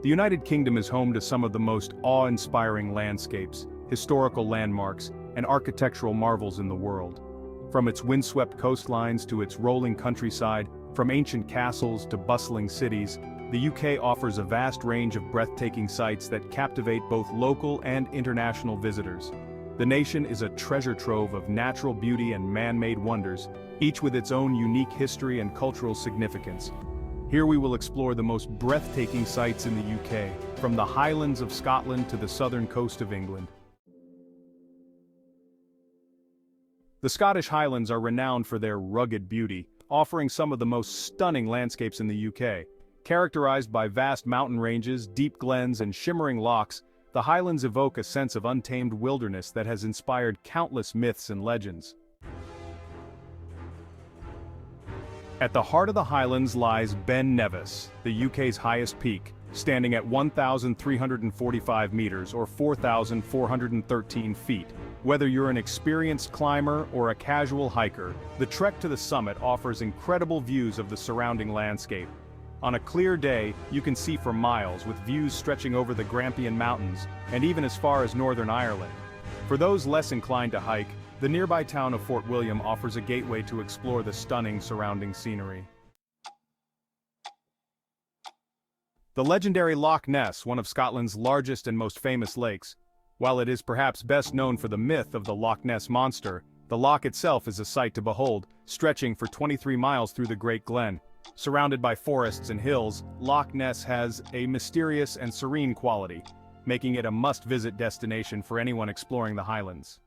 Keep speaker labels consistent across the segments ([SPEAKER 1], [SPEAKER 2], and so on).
[SPEAKER 1] The United Kingdom is home to some of the most awe-inspiring landscapes, historical landmarks, and architectural marvels in the world. From its windswept coastlines to its rolling countryside, from ancient castles to bustling cities, the UK offers a vast range of breathtaking sights that captivate both local and international visitors. The nation is a treasure trove of natural beauty and man-made wonders, each with its own unique history and cultural significance. Here we will explore the most breathtaking sights in the UK, from the Highlands of Scotland to the southern coast of England. The Scottish Highlands are renowned for their rugged beauty, offering some of the most stunning landscapes in the UK. Characterized by vast mountain ranges, deep glens, and shimmering lochs, the Highlands evoke a sense of untamed wilderness that has inspired countless myths and legends. At the heart of the Highlands lies Ben Nevis, the UK's highest peak, standing at 1,345 meters or 4,413 feet. Whether you're an experienced climber or a casual hiker, the trek to the summit offers incredible views of the surrounding landscape. On a clear day, you can see for miles with views stretching over the Grampian Mountains and even as far as Northern Ireland. For those less inclined to hike, the nearby town of Fort William offers a gateway to explore the stunning surrounding scenery. The legendary Loch Ness, one of Scotland's largest and most famous lakes. While it is perhaps best known for the myth of the Loch Ness Monster, the loch itself is a sight to behold, stretching for 23 miles through the Great Glen. Surrounded by forests and hills, Loch Ness has a mysterious and serene quality, making it a must-visit destination for anyone exploring the Highlands.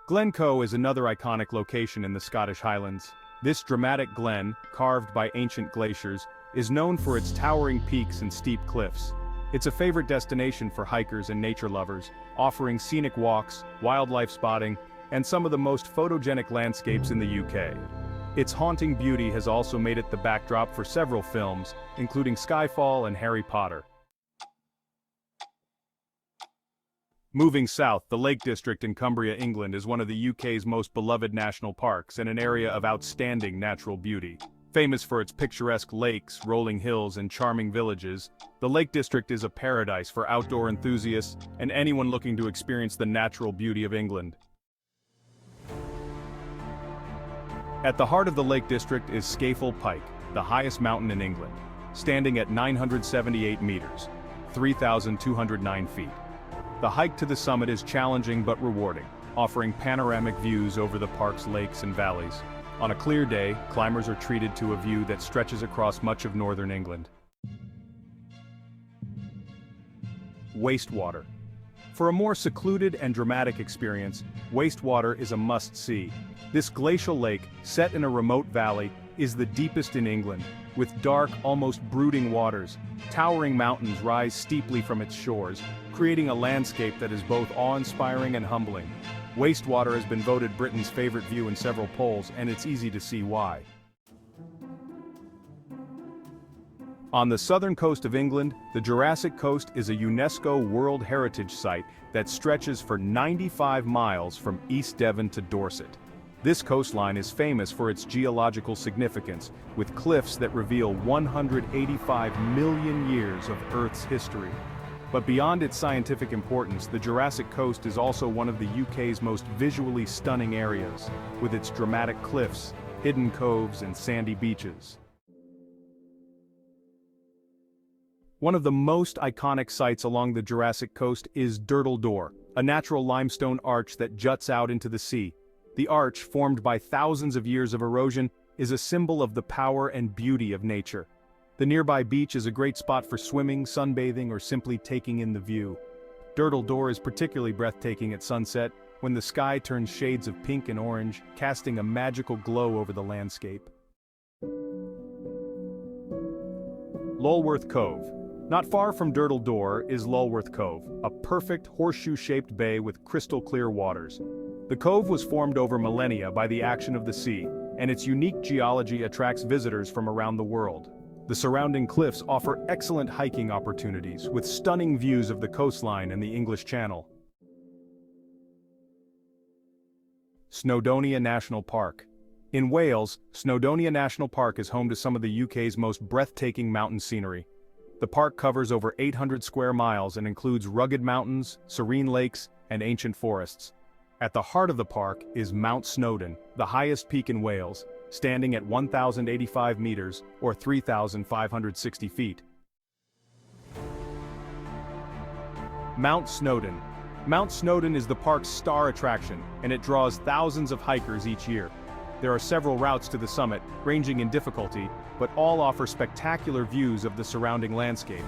[SPEAKER 1] Glencoe is another iconic location in the Scottish Highlands. This dramatic glen, carved by ancient glaciers, is known for its towering peaks and steep cliffs. It's a favorite destination for hikers and nature lovers, offering scenic walks, wildlife spotting, and some of the most photogenic landscapes in the UK. Its haunting beauty has also made it the backdrop for several films, including Skyfall and Harry Potter. Moving south, the Lake District in Cumbria, England is one of the UK's most beloved national parks and an area of outstanding natural beauty. Famous for its picturesque lakes, rolling hills, and charming villages, the Lake District is a paradise for outdoor enthusiasts and anyone looking to experience the natural beauty of England. At the heart of the Lake District is Scafell Pike, the highest mountain in England, standing at 978 meters, 3,209 feet. The hike to the summit is challenging but rewarding, offering panoramic views over the park's lakes and valleys. On a clear day, climbers are treated to a view that stretches across much of northern England. Wastewater. For a more secluded and dramatic experience, Wastewater is a must-see. This glacial lake, set in a remote valley, is the deepest in England, with dark, almost brooding waters. Towering mountains rise steeply from its shores, creating a landscape that is both awe-inspiring and humbling. Wastewater has been voted Britain's favorite view in several polls, and it's easy to see why. On the southern coast of England, the Jurassic Coast is a UNESCO World Heritage Site that stretches for 95 miles from East Devon to Dorset. This coastline is famous for its geological significance, with cliffs that reveal 185 million years of Earth's history. But beyond its scientific importance, the Jurassic Coast is also one of the UK's most visually stunning areas, with its dramatic cliffs, hidden coves, and sandy beaches. One of the most iconic sights along the Jurassic Coast is Durdle Door, a natural limestone arch that juts out into the sea. The arch, formed by thousands of years of erosion, is a symbol of the power and beauty of nature. The nearby beach is a great spot for swimming, sunbathing, or simply taking in the view. Durdle Door is particularly breathtaking at sunset, when the sky turns shades of pink and orange, casting a magical glow over the landscape. Lulworth Cove. Not far from Durdle Door is Lulworth Cove, a perfect horseshoe-shaped bay with crystal-clear waters. The cove was formed over millennia by the action of the sea, and its unique geology attracts visitors from around the world. The surrounding cliffs offer excellent hiking opportunities, with stunning views of the coastline and the English Channel. Snowdonia National Park. In Wales, Snowdonia National Park is home to some of the UK's most breathtaking mountain scenery. The park covers over 800 square miles and includes rugged mountains, serene lakes, and ancient forests. At the heart of the park is Mount Snowdon, the highest peak in Wales, standing at 1,085 meters, or 3,560 feet. Mount Snowdon. Mount Snowdon is the park's star attraction, and it draws thousands of hikers each year. There are several routes to the summit, ranging in difficulty, but all offer spectacular views of the surrounding landscape.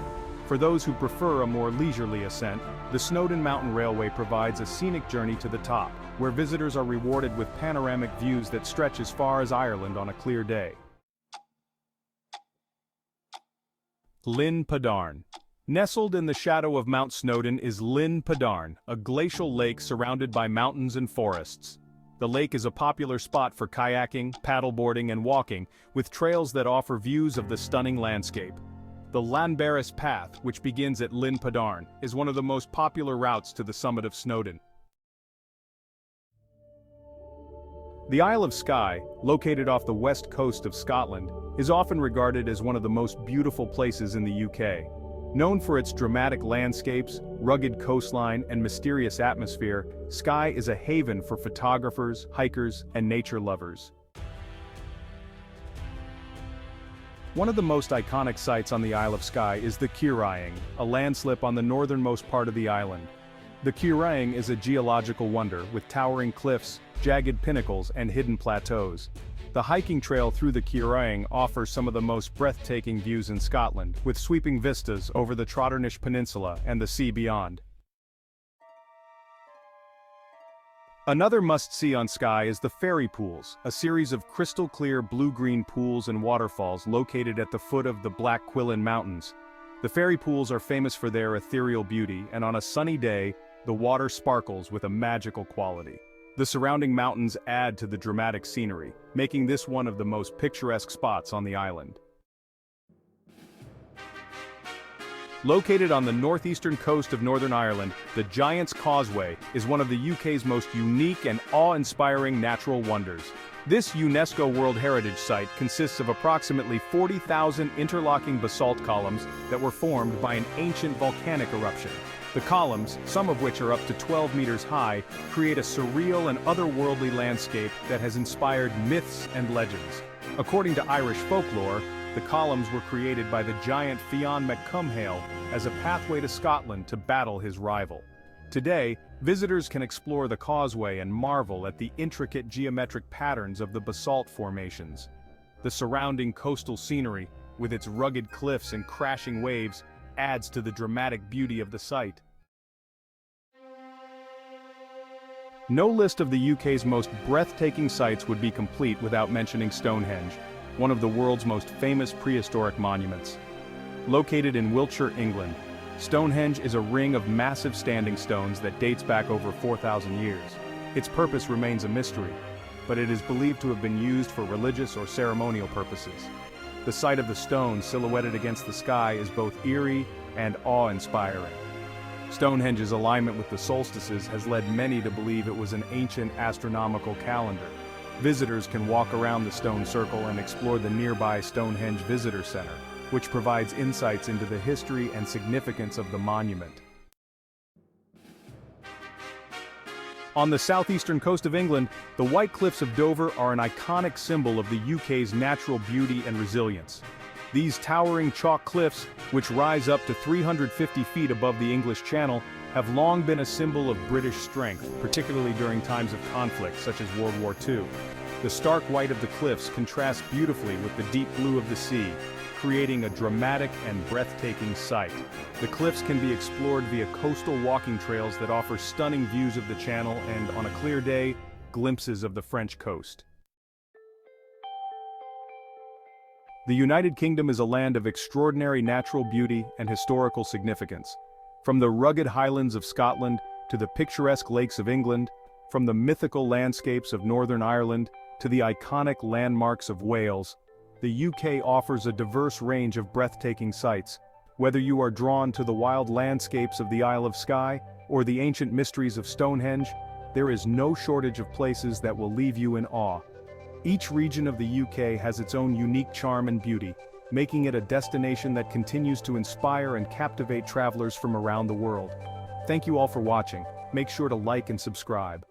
[SPEAKER 1] For those who prefer a more leisurely ascent, the Snowdon Mountain Railway provides a scenic journey to the top, where visitors are rewarded with panoramic views that stretch as far as Ireland on a clear day. Linn Pedarn. Nestled in the shadow of Mount Snowdon is Linn Pedarn, a glacial lake surrounded by mountains and forests. The lake is a popular spot for kayaking, paddleboarding, and walking, with trails that offer views of the stunning landscape. The Llanberis Path, which begins at Linn Pedarn, is one of the most popular routes to the summit of Snowdon. The Isle of Skye, located off the west coast of Scotland, is often regarded as one of the most beautiful places in the UK. Known for its dramatic landscapes, rugged coastline, and mysterious atmosphere, Skye is a haven for photographers, hikers, and nature lovers. One of the most iconic sights on the Isle of Skye is the Cyraing, a landslip on the northernmost part of the island. The Cyraing is a geological wonder, with towering cliffs, jagged pinnacles, and hidden plateaus. The hiking trail through the Cyraing offers some of the most breathtaking views in Scotland, with sweeping vistas over the Trotternish Peninsula and the sea beyond. Another must-see on Skye is the Fairy Pools, a series of crystal-clear blue-green pools and waterfalls located at the foot of the Black Quillan Mountains. The Fairy Pools are famous for their ethereal beauty, and on a sunny day, the water sparkles with a magical quality. The surrounding mountains add to the dramatic scenery, making this one of the most picturesque spots on the island. Located on the northeastern coast of Northern Ireland, the Giant's Causeway is one of the UK's most unique and awe-inspiring natural wonders. This UNESCO World Heritage Site consists of approximately 40,000 interlocking basalt columns that were formed by an ancient volcanic eruption. The columns, some of which are up to 12 meters high, create a surreal and otherworldly landscape that has inspired myths and legends. According to Irish folklore, the columns were created by the giant Fionn mac Cumhaill as a pathway to Scotland to battle his rival. Today, visitors can explore the causeway and marvel at the intricate geometric patterns of the basalt formations. The surrounding coastal scenery, with its rugged cliffs and crashing waves, adds to the dramatic beauty of the site. No list of the UK's most breathtaking sights would be complete without mentioning Stonehenge, one of the world's most famous prehistoric monuments. Located in Wiltshire, England, Stonehenge is a ring of massive standing stones that dates back over 4,000 years. Its purpose remains a mystery, but it is believed to have been used for religious or ceremonial purposes. The sight of the stone silhouetted against the sky is both eerie and awe-inspiring. Stonehenge's alignment with the solstices has led many to believe it was an ancient astronomical calendar. Visitors can walk around the stone circle and explore the nearby Stonehenge Visitor Center, which provides insights into the history and significance of the monument. On the southeastern coast of England, the White Cliffs of Dover are an iconic symbol of the UK's natural beauty and resilience. These towering chalk cliffs, which rise up to 350 feet above the English Channel, have long been a symbol of British strength, particularly during times of conflict such as World War II. The stark white of the cliffs contrasts beautifully with the deep blue of the sea, creating a dramatic and breathtaking sight. The cliffs can be explored via coastal walking trails that offer stunning views of the channel and, on a clear day, glimpses of the French coast. The United Kingdom is a land of extraordinary natural beauty and historical significance. From the rugged highlands of Scotland to the picturesque lakes of England, from the mythical landscapes of Northern Ireland to the iconic landmarks of Wales, the UK offers a diverse range of breathtaking sights. Whether you are drawn to the wild landscapes of the Isle of Skye or the ancient mysteries of Stonehenge, there is no shortage of places that will leave you in awe. Each region of the UK has its own unique charm and beauty, making it a destination that continues to inspire and captivate travelers from around the world. Thank you all for watching. Make sure to like and subscribe.